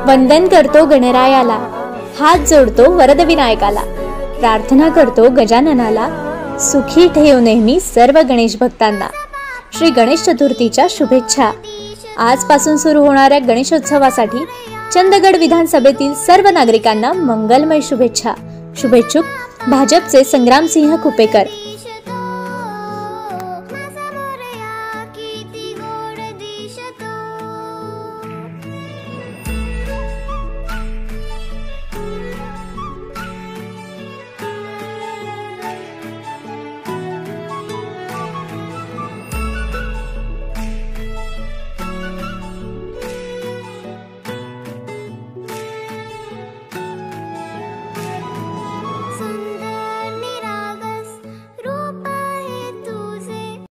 वंदन करतो गणरायाला, हात जोडतो वरदविनायकाला, प्रार्थना करतो गजाननाला, सुखी ठेव नेहमी सर्व गणेश भक्तांना। श्री गणेश चतुर्थीच्या शुभेच्छा। आजपासून सुरू होणाऱ्या गणेशोत्सवासाठी चंदगड विधानसभेतील सर्व नागरिकांना मंगलमय शुभेच्छा। शुभेच्छुक भाजपचे संग्रामसिंह कुपेकर।